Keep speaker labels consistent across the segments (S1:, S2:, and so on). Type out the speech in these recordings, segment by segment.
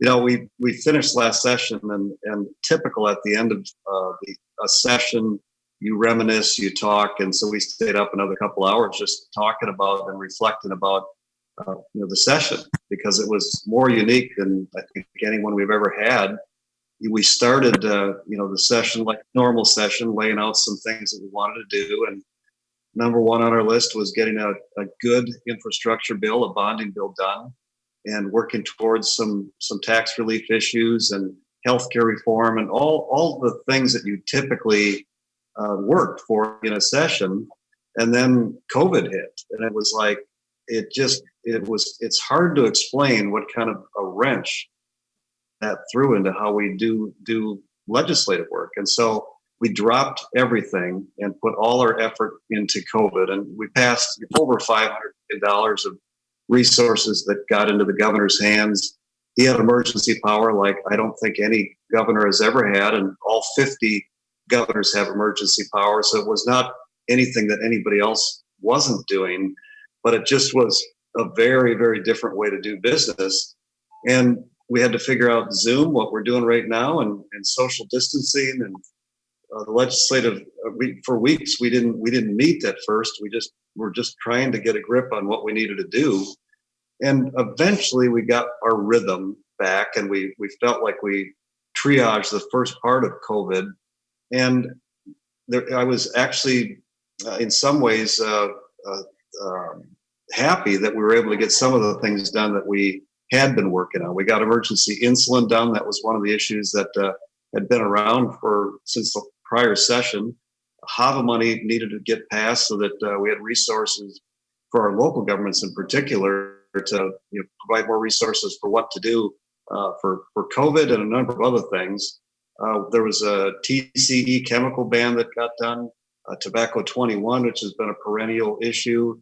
S1: We finished last session, and typical at the end of a session, you reminisce, you talk, and so we stayed up another couple hours just talking about and reflecting about the session, because it was more unique than I think anyone we've ever had. We started the session like a normal session, laying out some things that we wanted to do, and number one on our list was getting a good infrastructure bill, a bonding bill done, and working towards some tax relief issues and healthcare reform and all the things that you typically worked for in a session. And then COVID hit, and it was like it's hard to explain what kind of a wrench that threw into how we do legislative work. And so we dropped everything and put all our effort into COVID, and we passed over $500 million of resources that got into the governor's hands. He had emergency power like I don't think any governor has ever had, and all 50 governors have emergency power. So it was not anything that anybody else wasn't doing, but it just was a very, very different way to do business. And we had to figure out Zoom, what we're doing right now, and social distancing, and the legislative. For weeks we didn't meet at first. We're just trying to get a grip on what we needed to do, and eventually we got our rhythm back, and we felt like we triaged the first part of COVID, and I was actually in some ways happy that we were able to get some of the things done that we had been working on. We got emergency insulin done. That was one of the issues that had been around since the prior session. HAVA money needed to get passed so that we had resources for our local governments in particular to provide more resources for what to do for COVID and a number of other things. There was a TCE chemical ban that got done, tobacco 21, which has been a perennial issue,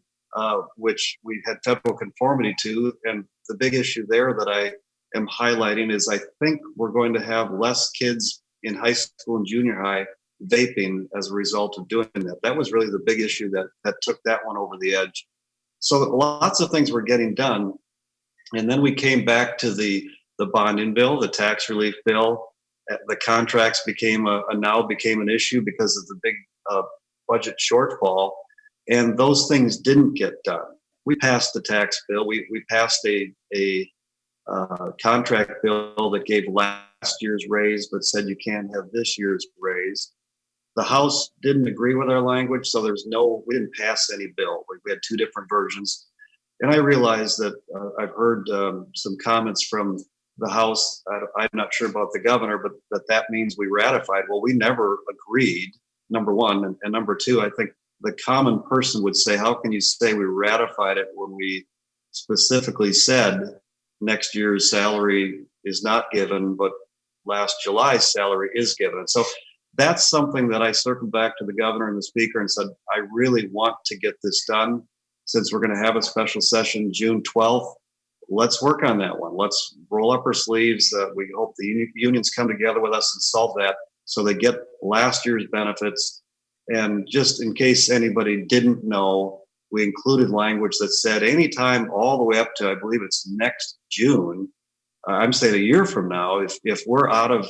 S1: which we had federal conformity to. And the big issue there that I am highlighting is I think we're going to have less kids in high school and junior high vaping as a result of doing that. That was really the big issue that took that one over the edge. So lots of things were getting done. And then we came back to the bonding bill, the tax relief bill. The contracts became an issue because of the big budget shortfall. And those things didn't get done. We passed the tax bill. We passed a contract bill that gave last year's raise, but said you can't have this year's raise. The House didn't agree with our language, so we didn't pass any bill. We had two different versions. And I realized that I've heard some comments from the House. I'm not sure about the governor, but that means we ratified. Well, we never agreed, number one. And number two, I think the common person would say, how can you say we ratified it when we specifically said next year's salary is not given, but last July's salary is given? So that's something that I circled back to the governor and the speaker and said, I really want to get this done. Since we're going to have a special session June 12th, let's work on that one. Let's roll up our sleeves. We hope the unions come together with us and solve that so they get last year's benefits. And just in case anybody didn't know, we included language that said anytime all the way up to, I believe it's next June, I'm saying a year from now, if we're out of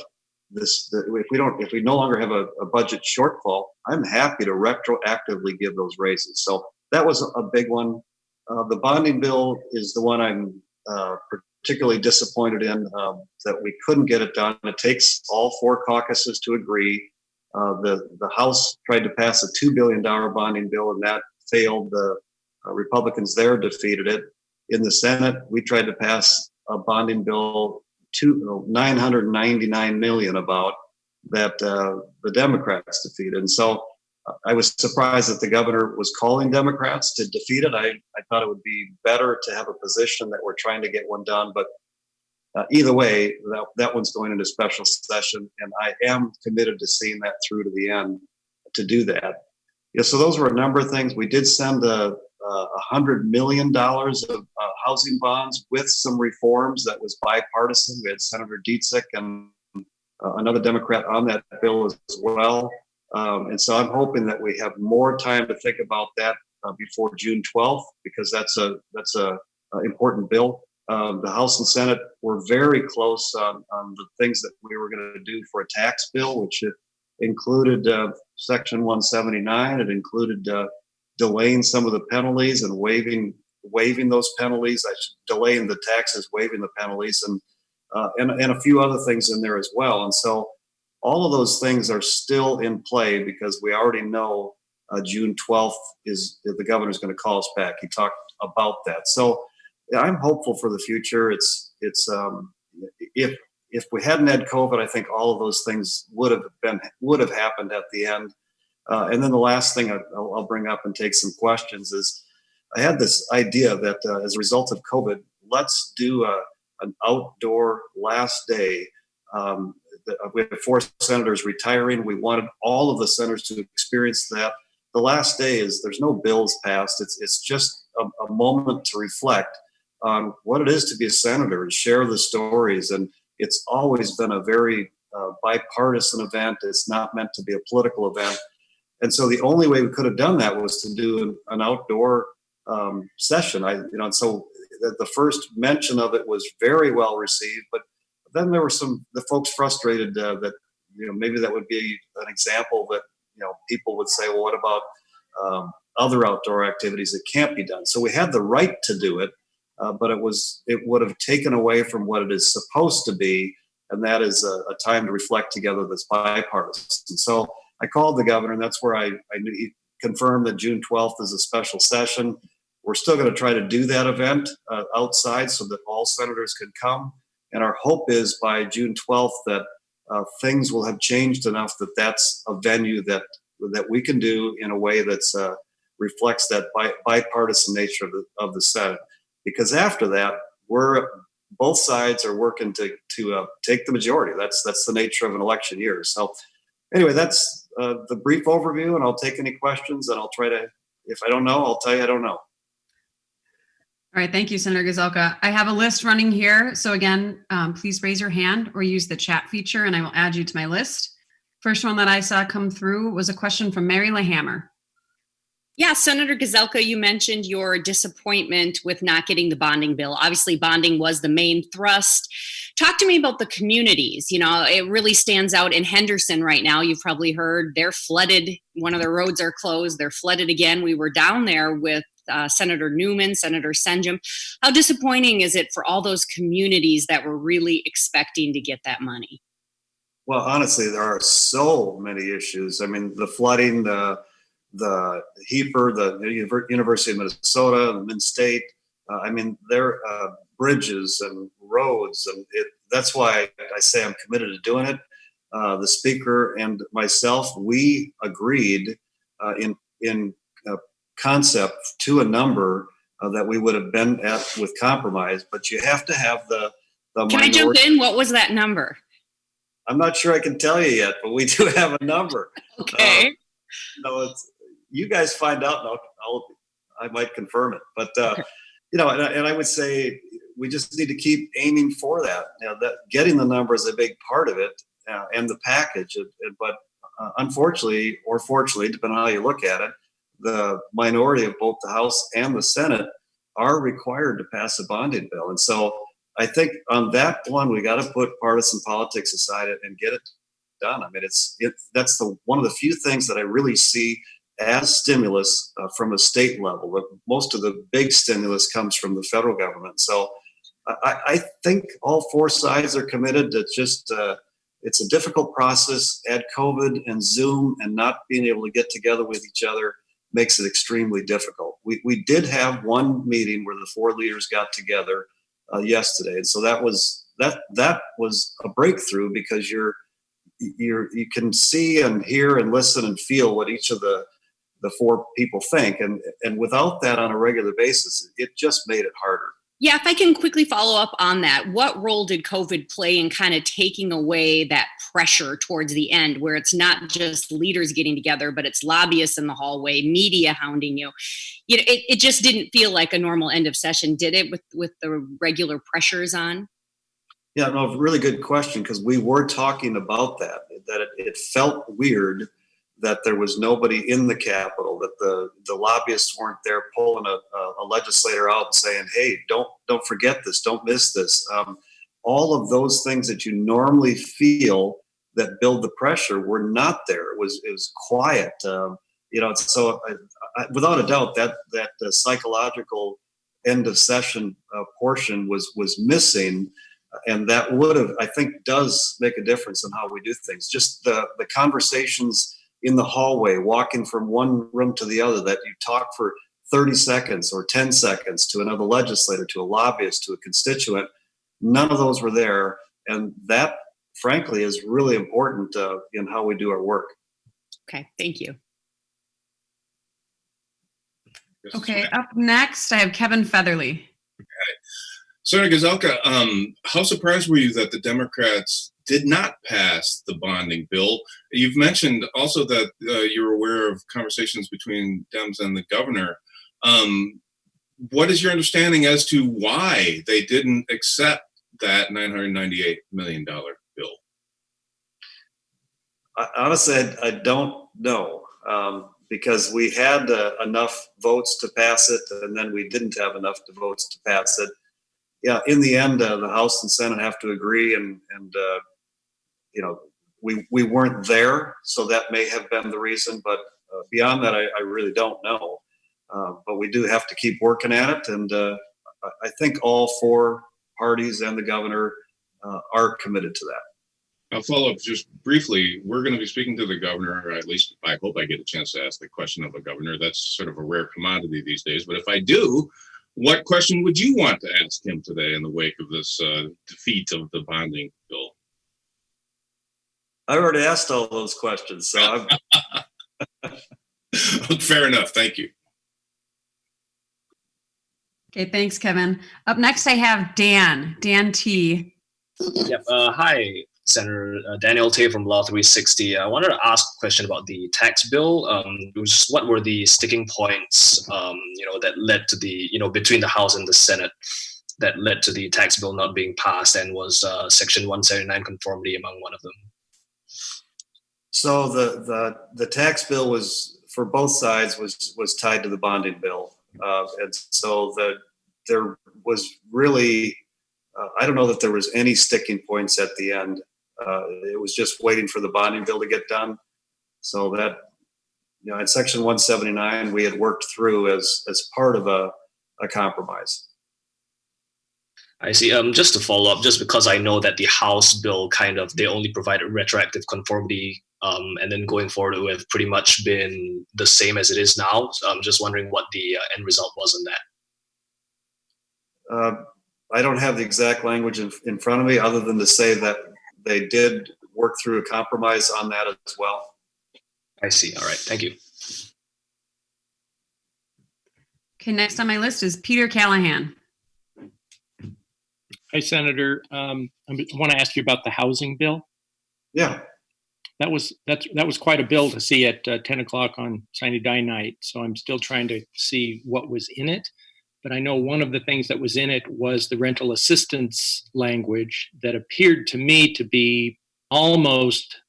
S1: this, if we no longer have a budget shortfall, I'm happy to retroactively give those raises. So that was a big one. The bonding bill is the one I'm particularly disappointed in, that we couldn't get it done. It takes all four caucuses to agree. The House tried to pass a $2 billion bonding bill, and that failed. The Republicans there defeated it. In the Senate, we tried to pass a bonding bill, $999 million about that the Democrats defeated. And so I was surprised that the governor was calling Democrats to defeat it. I thought it would be better to have a position that we're trying to get one done. But either way, that one's going into special session, and I am committed to seeing that through to the end to do that. Yeah, so those were a number of things. We did send $100 million of housing bonds with some reforms that was bipartisan. We had Senator Dietzich and another Democrat on that bill as well. And so I'm hoping that we have more time to think about that before June 12th, because that's a important bill. The House and Senate were very close on the things that we were going to do for a tax bill, which it included Section 179. It included delaying some of the penalties and waiving those penalties. Delaying the taxes, waiving the penalties, and a few other things in there as well. And so all of those things are still in play because we already know June 12th is the governor's going to call us back. He talked about that. So I'm hopeful for the future. It's if we hadn't had COVID, I think all of those things would have happened at the end. And then the last thing I'll bring up and take some questions is I had this idea that as a result of COVID, let's do an outdoor last day. We have 4 senators retiring. We wanted all of the senators to experience that. The last day there's no bills passed. It's just a moment to reflect on what it is to be a senator and share the stories. And it's always been a very bipartisan event. It's not meant to be a political event. And so the only way we could have done that was to do an outdoor session. And so the first mention of it was very well received, but then there were the folks frustrated that maybe that would be an example that people would say, well, what about other outdoor activities that can't be done? So we had the right to do it, but it would have taken away from what it is supposed to be, and that is a time to reflect together that's bipartisan. And so I called the governor, and that's where I knew he confirmed that June 12th is a special session. We're still going to try to do that event outside so that all senators can come. And our hope is by June 12th that things will have changed enough that that's a venue that we can do in a way that's reflects that bipartisan nature of the Senate. Because after that, both sides are working to take the majority. That's the nature of an election year. So anyway, that's the brief overview, and I'll take any questions, and I'll try to, if I don't know, I'll tell you I don't know.
S2: All right, thank you, Senator Gazelka. I have a list running here. So again, please raise your hand or use the chat feature and I will add you to my list. First one that I saw come through was a question from Mary LaHammer.
S3: Yeah, Senator Gazelka, you mentioned your disappointment with not getting the bonding bill. Obviously, bonding was the main thrust. Talk to me about the communities. It really stands out in Henderson right now. You've probably heard they're flooded. One of their roads are closed. They're flooded again. We were down there with Senator Newman, Senator Senjum. How disappointing is it for all those communities that were really expecting to get that money?
S1: Well, honestly, there are so many issues. I mean, the flooding, the HEPR, the University of Minnesota, the Min State. There are bridges and roads, and that's why I say I'm committed to doing it. The speaker and myself, we agreed in concept to a number that we would have been at with compromise, but you have to have the
S3: Can I jump in? What was that number?
S1: I'm not sure I can tell you yet, but we do have a number.
S3: Okay.
S1: You guys find out, and I might confirm it. But and I would say we just need to keep aiming for that. That getting the number is a big part of it, and the package. But unfortunately, or fortunately, depending on how you look at it, the minority of both the House and the Senate are required to pass a bonding bill. And so I think on that one, we got to put partisan politics aside and get it done. I mean, that's one of the few things that I really see as stimulus from a state level. Most of the big stimulus comes from the federal government. So I think all 4 sides are committed to just, it's a difficult process. Add COVID and Zoom and not being able to get together with each other makes it extremely difficult. We did have one meeting where the 4 leaders got together yesterday, and so that was a breakthrough because you can see and hear and listen and feel what each of the 4 people think, and without that on a regular basis, it just made it harder.
S3: Yeah, if I can quickly follow up on that, what role did COVID play in kind of taking away that pressure towards the end, where it's not just leaders getting together, but it's lobbyists in the hallway, media hounding you? It just didn't feel like a normal end of session, did it, with the regular pressures on?
S1: Yeah, no, really good question, because we were talking about that it felt weird that there was nobody in the Capitol, that the lobbyists weren't there pulling a legislator out and saying, "Hey, don't forget this, don't miss this." All of those things that you normally feel that build the pressure were not there. It was quiet. So without a doubt, that psychological end of session portion was missing, and that would have, I think, does make a difference in how we do things. Just the conversations in the hallway, walking from one room to the other, that you talk for 30 seconds or 10 seconds to another legislator, to a lobbyist, to a constituent. None of those were there, and that, frankly, is really important in how we do our work.
S3: Okay, thank you.
S2: Okay, up next, I have Kevin Featherly.
S4: Okay. Senator Gazelka, how surprised were you that the Democrats did not pass the bonding bill? You've mentioned also that you're aware of conversations between Dems and the governor. What is your understanding as to why they didn't accept that $998 million bill?
S1: Honestly, I don't know, because we had enough votes to pass it, and then we didn't have enough votes to pass it. Yeah, in the end, the House and Senate have to agree, and we weren't there, so that may have been the reason. But beyond that, I really don't know. But we do have to keep working at it, and I think all four parties and the governor are committed to that.
S4: I'll follow up just briefly. We're going to be speaking to the governor, or at least I hope I get a chance to ask the question of a governor. That's sort of a rare commodity these days. But if I do, what question would you want to ask him today in the wake of this defeat of the bonding bill?
S1: I already asked all those questions, so
S4: Fair enough. Thank you.
S2: Okay, thanks, Kevin. Up next, I have Dan T.
S5: Yep. Hi, Senator Daniel Tay from Law 360. I wanted to ask a question about the tax bill. What were the sticking points, that led to the, between the House and the Senate, that led to the tax bill not being passed, and was Section 179 conformity among one of them?
S1: So the tax bill was, for both sides, was tied to the bonding bill, and so there was really I don't know that there was any sticking points at the end. It was just waiting for the bonding bill to get done. So that, in Section 179, we had worked through as part of a compromise.
S5: I see. Just to follow up, just because I know that the House bill they only provided retroactive conformity, and then going forward it would have pretty much been the same as it is now. So I'm just wondering what the end result was on that.
S1: I don't have the exact language in front of me, other than to say that they did work through a compromise on that as well.
S5: I see. All right. Thank you.
S2: Okay, next on my list is Peter Callahan.
S6: Hi, Senator. I want to ask you about the housing bill.
S1: Yeah.
S6: That was quite a bill to see at 10 o'clock on Sine Die night. So I'm still trying to see what was in it. But I know one of the things that was in it was the rental assistance language that appeared to me to be almost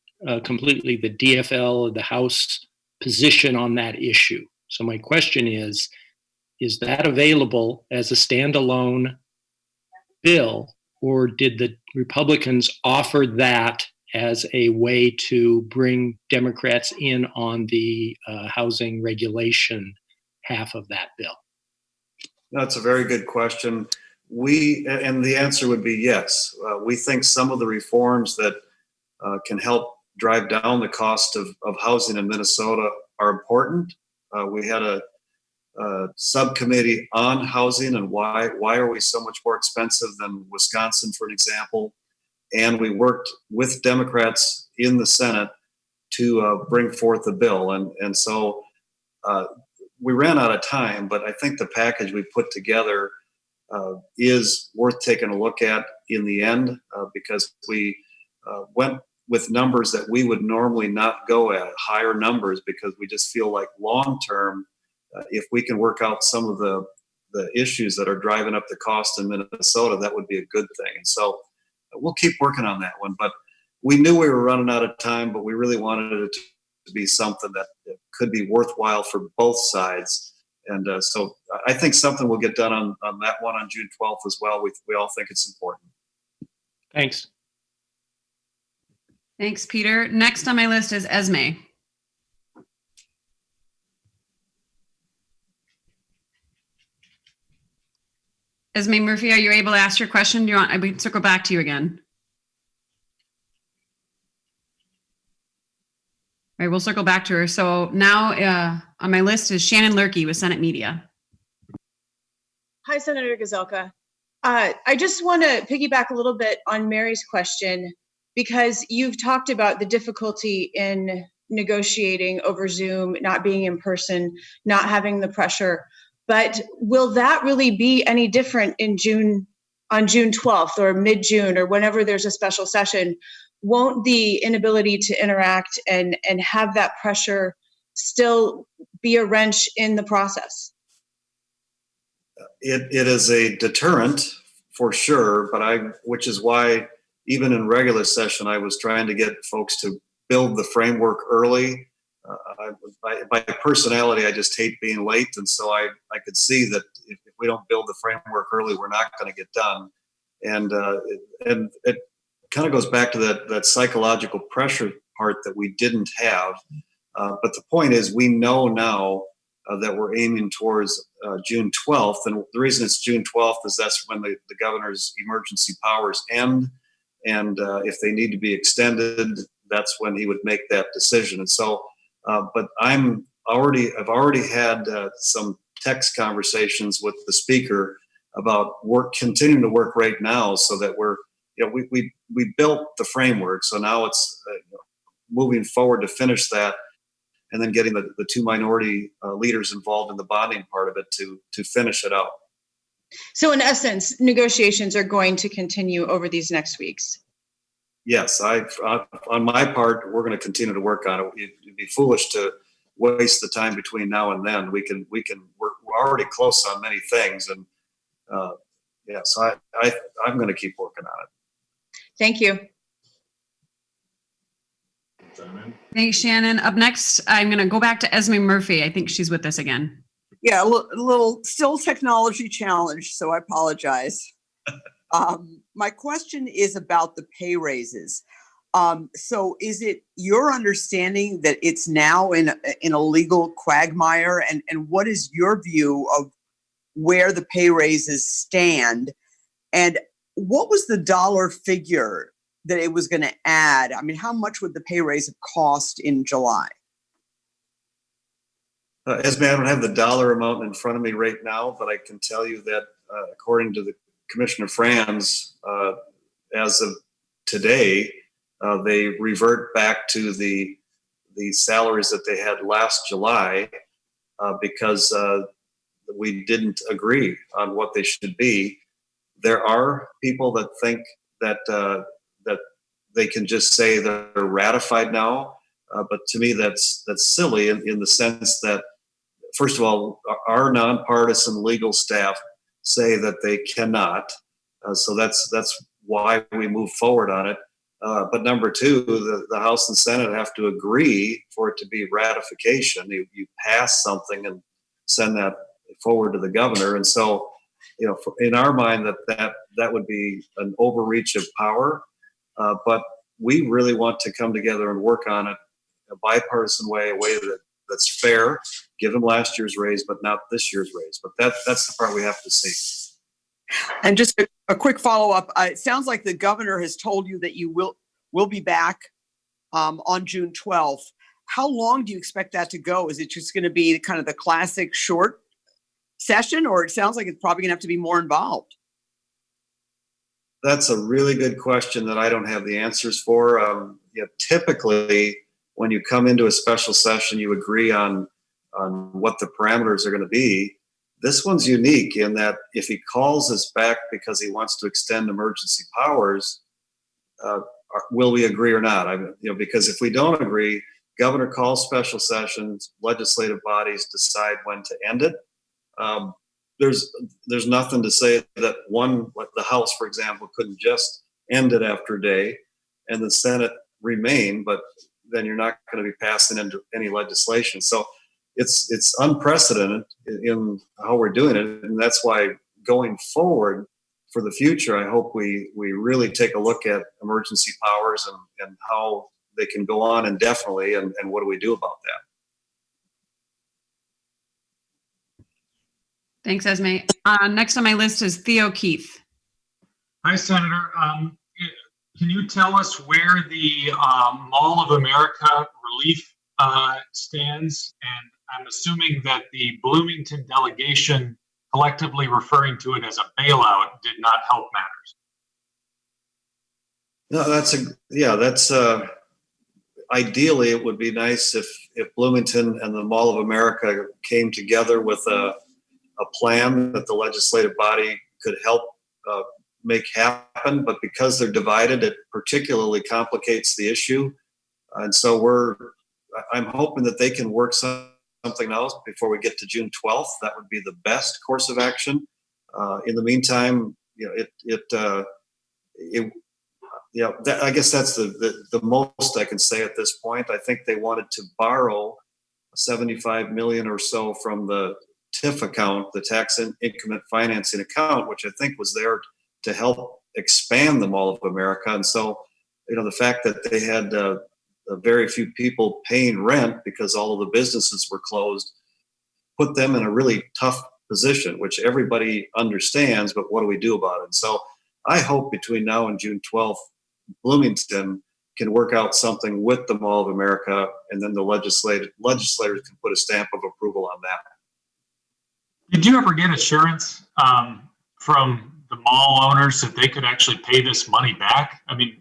S6: completely the DFL, the House position on that issue. So my question is that available as a standalone bill, or did the Republicans offer that as a way to bring Democrats in on the housing regulation half of that bill?
S1: That's a very good question. And the answer would be yes. We think some of the reforms that can help drive down the cost of housing in Minnesota are important. We had a subcommittee on housing and why are we so much more expensive than Wisconsin, for an example. And we worked with Democrats in the Senate to bring forth the bill. And so we ran out of time, but I think the package we put together is worth taking a look at in the end, because we went with numbers that we would normally not go at, higher numbers, because we just feel like long-term, if we can work out some of the issues that are driving up the cost in Minnesota, that would be a good thing. And so we'll keep working on that one. But we knew we were running out of time, but we really wanted to be something that could be worthwhile for both sides. And so I think something will get done on that one on June 12th as well. We all think it's important.
S6: Thanks.
S2: Thanks, Peter. Next on my list is Esme. Esme Murphy, are you able to ask your question? Do you want I can circle back to you again? All right, we'll circle back to her. So now on my list is Shannon Lurkey with Senate Media.
S7: Hi, Senator Gazelka. I just want to piggyback a little bit on Mary's question, because you've talked about the difficulty in negotiating over Zoom, not being in person, not having the pressure. But will that really be any different on June 12th or mid-June or whenever there's a special session? Won't the inability to interact and have that pressure still be a wrench in the process?
S1: It is a deterrent for sure, which is why even in regular session, I was trying to get folks to build the framework early. By personality, I just hate being late. And so I could see that if we don't build the framework early, we're not going to get done. And it kind of goes back to that psychological pressure part that we didn't have. But the point is, we know now that we're aiming towards June 12th. And the reason it's June 12th is that's when the governor's emergency powers end. And if they need to be extended, that's when he would make that decision. And so, but I've already had some text conversations with the speaker about continuing to work right now, so that we built the framework. So now it's moving forward to finish that, and then getting the two minority leaders involved in the bonding part of it to finish it out.
S7: So in essence, negotiations are going to continue over these next weeks.
S1: Yes, on my part, we're going to continue to work on it. It'd be foolish to waste the time between now and then. We're already close on many things, and so I'm going to keep working on it.
S7: Thank you.
S2: Thanks, Shannon. Up next, I'm going to go back to Esme Murphy. I think she's with us again.
S8: Yeah, a little still technology challenge, so I apologize. My question is about the pay raises. So is it your understanding that it's now in a legal quagmire? And what is your view of where the pay raises stand? And what was the dollar figure that it was going to add? I mean, how much would the pay raise have cost in July?
S1: Esme, I don't have the dollar amount in front of me right now, but I can tell you that according to the Commissioner Franz, as of today, they revert back to the salaries that they had last July because we didn't agree on what they should be. There are people that think that that they can just say they're ratified now, but to me that's silly in the sense that, first of all, our nonpartisan legal staff say that they cannot. So that's why we move forward on it. But number two, the House and Senate have to agree for it to be ratification. You pass something and send that forward to the governor. And so, in our mind, that would be an overreach of power. But we really want to come together and work on it a bipartisan way, a way that's fair. Give them last year's raise, but not this year's raise. But that's the part we have to see.
S8: And just a quick follow-up. It sounds like the governor has told you that you will be back on June 12th. How long do you expect that to go? Is it just going to be kind of the classic short session, or it sounds like it's probably going to have to be more involved?
S1: That's a really good question that I don't have the answers for. Typically, when you come into a special session, you agree on what the parameters are going to be. This one's unique in that if he calls us back because he wants to extend emergency powers, will we agree or not? Because if we don't agree, governor calls special sessions, legislative bodies decide when to end it. There's nothing to say that the House, for example, couldn't just end it after a day and the Senate remain, but then you're not going to be passing into any legislation. So it's unprecedented in how we're doing it, and that's why going forward for the future, I hope we really take a look at emergency powers and how they can go on indefinitely, and what do we do about that.
S2: Thanks, Esme. Next on my list is Theo Keith.
S9: Hi, Senator. Can you tell us where the Mall of America relief stands? And I'm assuming that the Bloomington delegation collectively referring to it as a bailout did not help matters.
S1: No, that's ideally it would be nice if Bloomington and the Mall of America came together with a plan that the legislative body could help make happen, but because they're divided, it particularly complicates the issue. And so I'm hoping that they can work something else before we get to June 12th. That would be the best course of action. In the meantime, I guess that's the most I can say at this point. I think they wanted to borrow $75 million or so from the TIF account, the Tax Increment Financing account, which I think was there to help expand the Mall of America. And so, the fact that they had very few people paying rent because all of the businesses were closed put them in a really tough position, which everybody understands, but what do we do about it? And so I hope between now and June 12th, Bloomington can work out something with the Mall of America, and then the legislators can put a stamp of approval on that.
S9: Did you ever get assurance from the mall owners that they could actually pay this money back? I mean,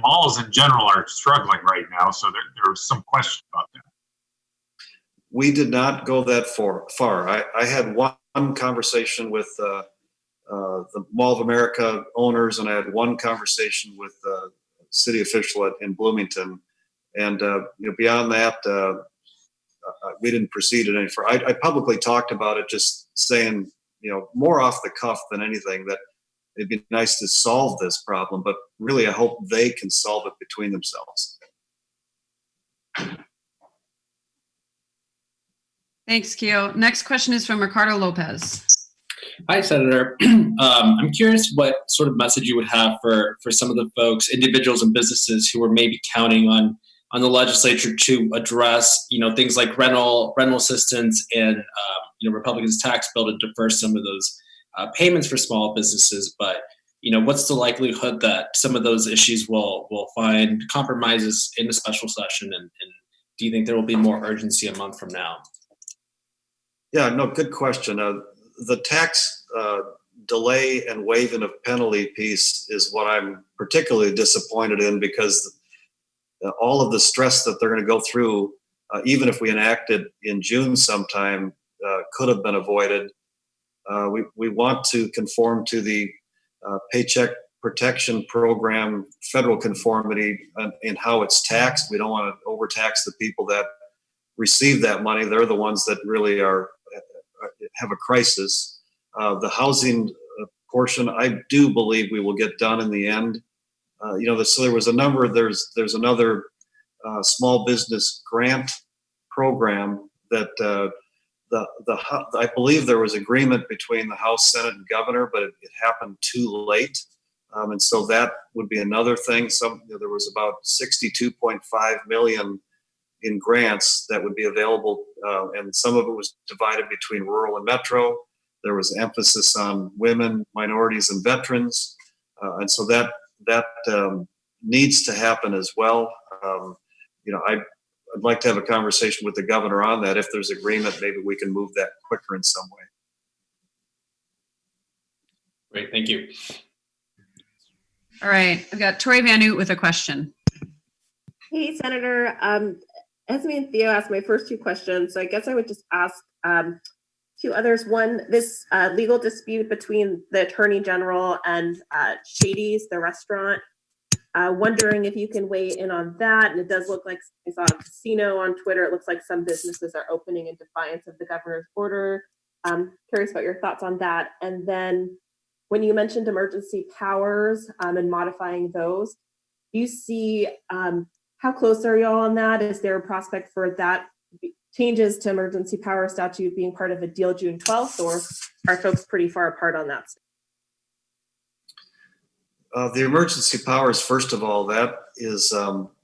S9: malls in general are struggling right now, so there's some question about that.
S1: We did not go that far. I had one conversation with the Mall of America owners, and I had one conversation with the city official in Bloomington, and beyond that, we didn't proceed any further. I publicly talked about it, just saying, more off the cuff than anything, that it'd be nice to solve this problem, but really I hope they can solve it between themselves.
S2: Thanks, Keo. Next question is from Ricardolopez.
S10: Hi, Senator. I'm curious what sort of message you would have for some of the folks, individuals and businesses who are maybe counting on the legislature to address, things like rental assistance and, Republicans' tax bill to defer some of those payments for small businesses. But, what's the likelihood that some of those issues will find compromises in the special session? And do you think there will be more urgency a month from now?
S1: Yeah, no, good question. The tax delay and waiving of penalty piece is what I'm particularly disappointed in, because all of the stress that they're going to go through, even if we enacted in June sometime, could have been avoided. We want to conform to the Paycheck Protection Program federal conformity in how it's taxed. We don't want to overtax the people that receive that money. They're the ones that really have a crisis. The housing portion, I do believe we will get done in the end. So there was there's another small business grant program that I believe there was agreement between the House, Senate, and Governor, but it happened too late. And so that would be another thing. There was about $62.5 million in grants that would be available, and some of it was divided between rural and metro. There was emphasis on women, minorities, and veterans, and so that needs to happen as well. I'd like to have a conversation with the governor on that. If there's agreement, maybe we can move that quicker in some way.
S10: Great, thank you.
S2: All right, I've got Tori Van Oot with a question.
S11: Hey, Senator. Esme and Theo asked my first two questions, so I guess I would just ask two others. One, this legal dispute between the Attorney General and Shady's, the restaurant. Wondering if you can weigh in on that. And it does look like, I saw a casino on Twitter. It looks like some businesses are opening in defiance of the governor's order. Curious about your thoughts on that. And then when you mentioned emergency powers and modifying those, do you see how close are y'all on that? Is there a prospect for that changes to emergency power statute being part of a deal June 12th, or are folks pretty far apart on that?
S1: The emergency powers, first of all, that is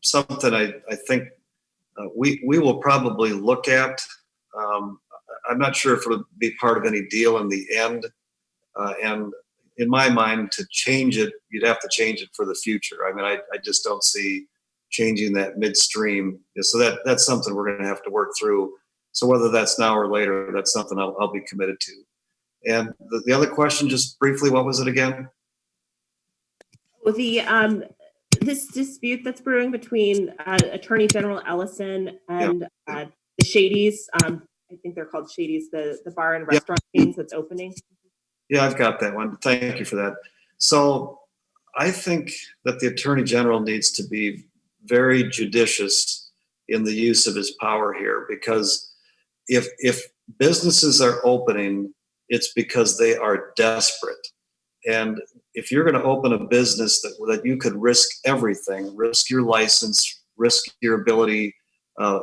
S1: something I think we will probably look at. I'm not sure if it'll be part of any deal in the end. And in my mind, to change it, you'd have to change it for the future. I mean, I just don't see changing that midstream. So that's something we're going to have to work through. So whether that's now or later, that's something I'll be committed to. And the other question, just briefly, what was it again?
S11: Well, this dispute that's brewing between Attorney General Ellison and the Shadys, I think they're called Shadys, the bar and restaurant chains that's opening.
S1: Yeah, I've got that one. Thank you for that. So I think that the Attorney General needs to be very judicious in the use of his power here, because if businesses are opening, it's because they are desperate. And if you're going to open a business that you could risk everything, risk your license, risk your ability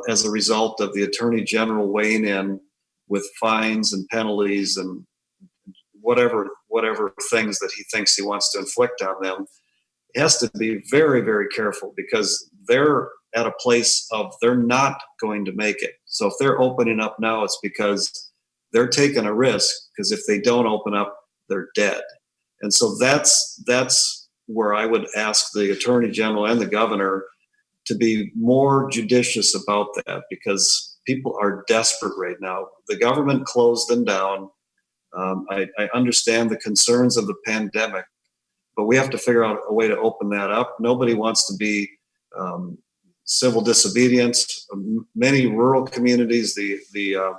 S1: as a result of the Attorney General weighing in with fines and penalties and whatever things that he thinks he wants to inflict on them, he has to be very, very careful, because they're at a place of they're not going to make it. So if they're opening up now, it's because they're taking a risk, because if they don't open up, they're dead. And so that's where I would ask the Attorney General and the governor to be more judicious about that, because people are desperate right now. The government closed them down. I understand the concerns of the pandemic, but we have to figure out a way to open that up. Nobody wants to be civil disobedience. Many rural communities, the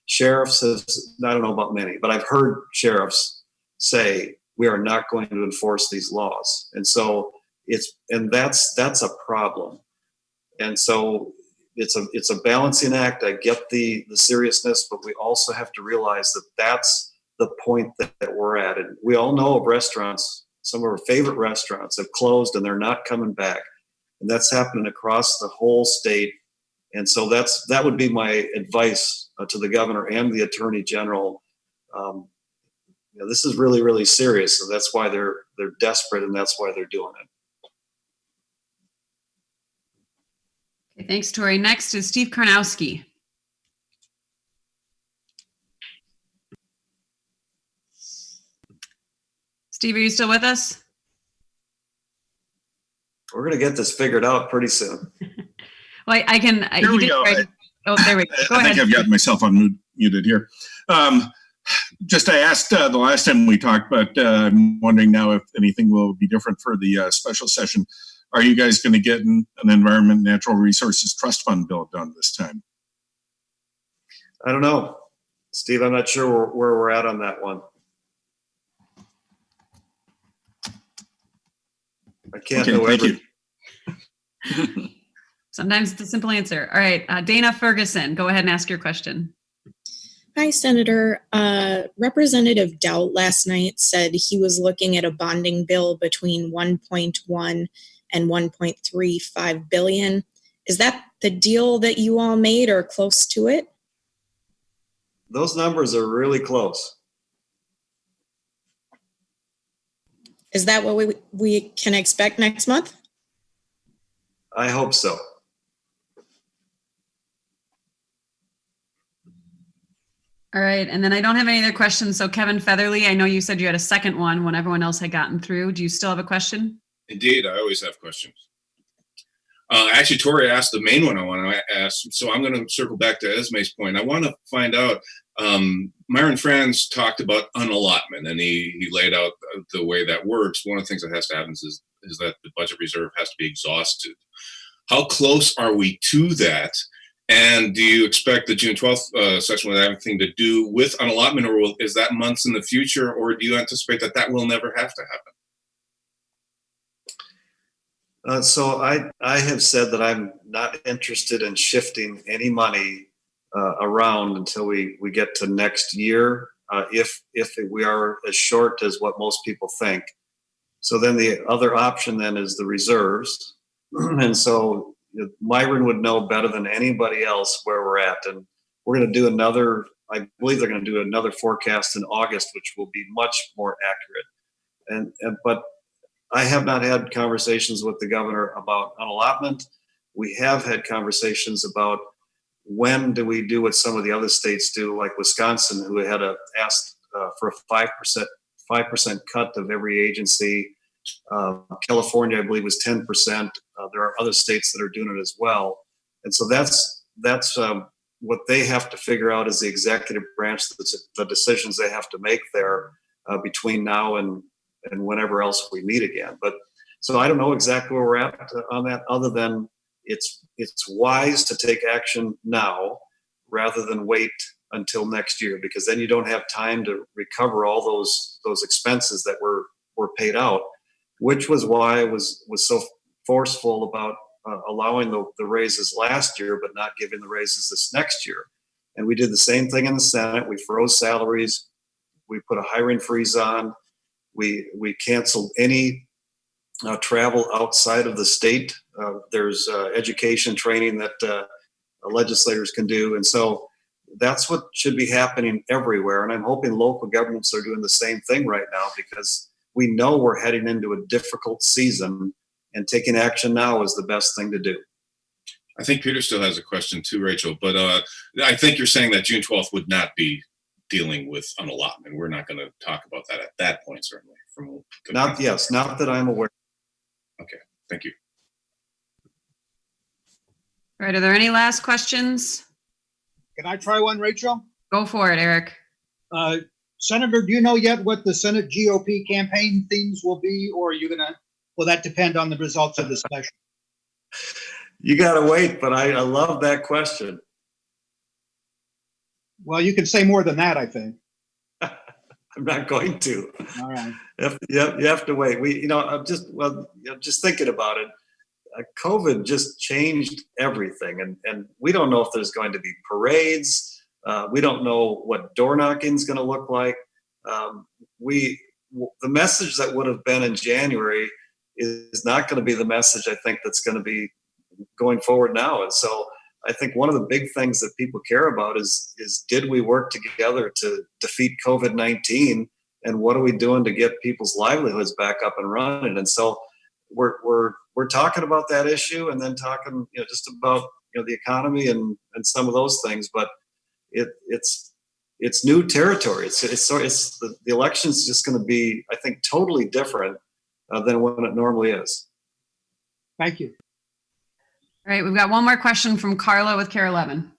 S1: sheriffs, I don't know about many, but I've heard sheriffs say, we are not going to enforce these laws. And so that's a problem. And so it's a balancing act. I get the seriousness, but we also have to realize that that's the point that we're at. And we all know of restaurants, some of our favorite restaurants have closed and they're not coming back. And that's happening across the whole state. And so that would be my advice to the governor and the Attorney General. This is really, really serious. So that's why they're desperate, and that's why they're doing it.
S2: Okay, thanks, Tori. Next is Steve Karnowski. Steve, are you still with us?
S1: We're going to get this figured out pretty soon.
S2: Well, I can.
S12: Here we go.
S2: Oh, there we go. Go
S12: I
S2: ahead.
S12: think I've got myself unmuted here. Just I asked the last time we talked, but I'm wondering now if anything will be different for the special session. Are you guys going to get an Environment and Natural Resources Trust Fund bill done this time?
S1: I don't know, Steve. I'm not sure where we're at on that one. I can't know everything.
S2: Sometimes it's a simple answer. All right, Dana Ferguson, go ahead and ask your question.
S13: Hi, Senator. Representative Dowd last night said he was looking at a bonding bill between 1.1 and 1.35 billion. Is that the deal that you all made or close to it?
S1: Those numbers are really close.
S13: Is that what we can expect next month?
S1: I hope so.
S2: All right, and then I don't have any other questions. So Kevin Featherly, I know you said you had a second one when everyone else had gotten through. Do you still have a question?
S4: Indeed, I always have questions. Actually, Tori asked the main one I want to ask, so I'm going to circle back to Esme's point. I want to find out, Myron Franz talked about unallotment, and he laid out the way that works. One of the things that has to happen is that the budget reserve has to be exhausted. How close are we to that? And do you expect the June 12th session will have anything to do with unallotment, or is that months in the future, or do you anticipate that will never have to happen?
S1: So I have said that I'm not interested in shifting any money around until we get to next year, if we are as short as what most people think. So then the other option then is the reserves. And so Myron would know better than anybody else where we're at. And we're going to do another, I believe they're going to do another forecast in August, which will be much more accurate. But I have not had conversations with the governor about an allotment. We have had conversations about when do we do what some of the other states do, like Wisconsin, who had asked for a 5% cut of every agency. California, I believe, was 10%. There are other states that are doing it as well. And so that's what they have to figure out is the executive branch, the decisions they have to make there between now and whenever else we meet again. But so I don't know exactly where we're at on that, other than it's wise to take action now rather than wait until next year, because then you don't have time to recover all those expenses that were paid out, which was why I was so forceful about allowing the raises last year, but not giving the raises this next year. And we did the same thing in the Senate. We froze salaries. We put a hiring freeze on. We canceled any travel outside of the state. There's education training that legislators can do. And so that's what should be happening everywhere. And I'm hoping local governments are doing the same thing right now, because we know we're heading into a difficult season, and taking action now is the best thing to do.
S4: I think Peter still has a question too, Rachel, but I think you're saying that June 12th would not be dealing with an allotment. We're not going to talk about that at that point, certainly. Not
S1: that I'm aware.
S4: Okay, thank you.
S2: All right, are there any last questions?
S14: Can I try one, Rachel?
S2: Go for it, Eric.
S14: Senator, do you know yet what the Senate GOP campaign themes will be, or will that depend on the results of the session?
S1: You got to wait, but I love that question.
S14: Well, you can say more than that, I think.
S1: I'm not going to.
S14: All right.
S1: You have to wait. I'm just thinking about it. COVID just changed everything, and we don't know if there's going to be parades. We don't know what door knocking is going to look like. The message that would have been in January is not going to be the message I think that's going to be going forward now. And so I think one of the big things that people care about is did we work together to defeat COVID-19, and what are we doing to get people's livelihoods back up and running? And so we're talking about that issue, and then talking just about the economy and some of those things. But it's new territory. The election's just going to be, I think, totally different than what it normally is.
S14: Thank you.
S2: All right, we've got one more question from Carla with KARE 11.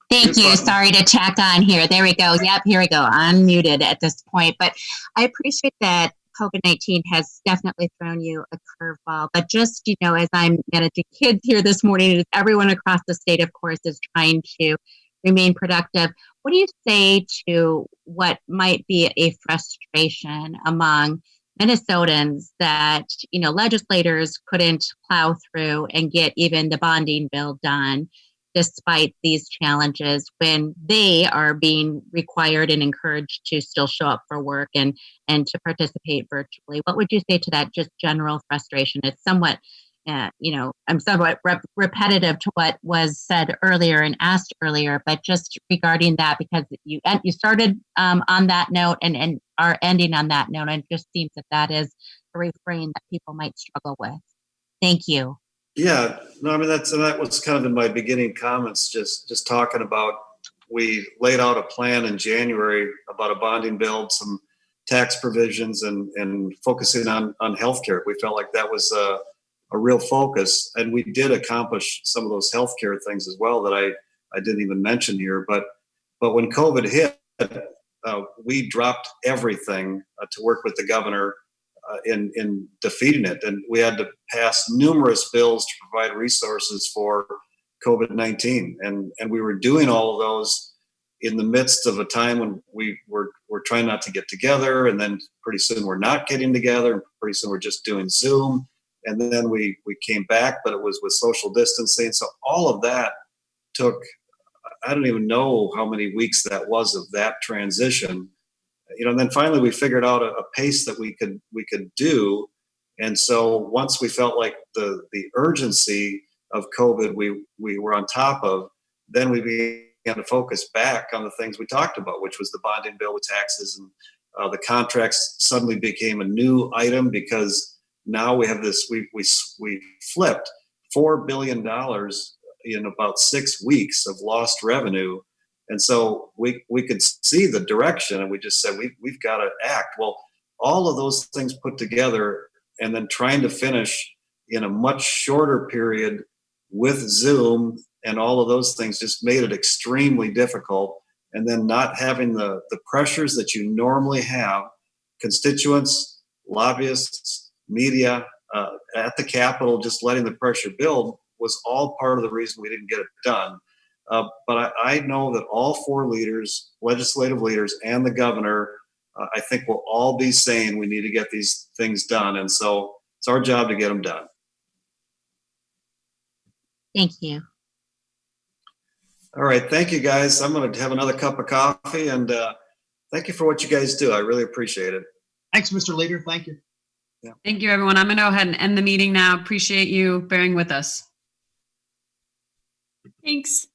S15: Thank you. Sorry to tack on here. There we go. Yep, here we go. Unmuted at this point. But I appreciate that COVID-19 has definitely thrown you a curveball. But just, as I'm managing kids here this morning, everyone across the state, of course, is trying to remain productive. What do you say to what might be a frustration among Minnesotans that, legislators couldn't plow through and get even the bonding bill done despite these challenges, when they are being required and encouraged to still show up for work and to participate virtually? What would you say to that just general frustration? It's somewhat, I'm somewhat repetitive to what was said earlier and asked earlier, but just regarding that, because you started on that note and are ending on that note, and it just seems that is a refrain that people might struggle with. Thank you.
S1: Yeah, no, I mean, that was kind of in my beginning comments, just talking about, we laid out a plan in January about a bonding bill, some tax provisions, and focusing on healthcare. We felt like that was a real focus, and we did accomplish some of those healthcare things as well that I didn't even mention here. But when COVID hit, we dropped everything to work with the governor in defeating it. And we had to pass numerous bills to provide resources for COVID-19. And we were doing all of those in the midst of a time when we were trying not to get together. And then pretty soon we're not getting together. And pretty soon we're just doing Zoom. And then we came back, but it was with social distancing. So all of that took, I don't even know how many weeks that was of that transition. And then finally we figured out a pace that we could do. And so once we felt like the urgency of COVID we were on top of, then we began to focus back on the things we talked about, which was the bonding bill with taxes, and the contracts suddenly became a new item because now we have this. We flipped $4 billion in about 6 weeks of lost revenue, and so we could see the direction, and we just said we've got to act. Well, all of those things put together, and then trying to finish in a much shorter period with Zoom and all of those things just made it extremely difficult. And then not having the pressures that you normally have, constituents, lobbyists, media, at the Capitol, just letting the pressure build was all part of the reason we didn't get it done. But I know that all 4 leaders, legislative leaders, and the governor, I think will all be saying we need to get these things done. And so it's our job to get them done.
S15: Thank you.
S1: All right. Thank you, guys. I'm going to have another cup of coffee, and thank you for what you guys do. I really appreciate it.
S14: Thanks, Mr. Leader. Thank you.
S1: Yeah.
S2: Thank you, everyone. I'm going to go ahead and end the meeting now. Appreciate you bearing with us.
S3: Thanks.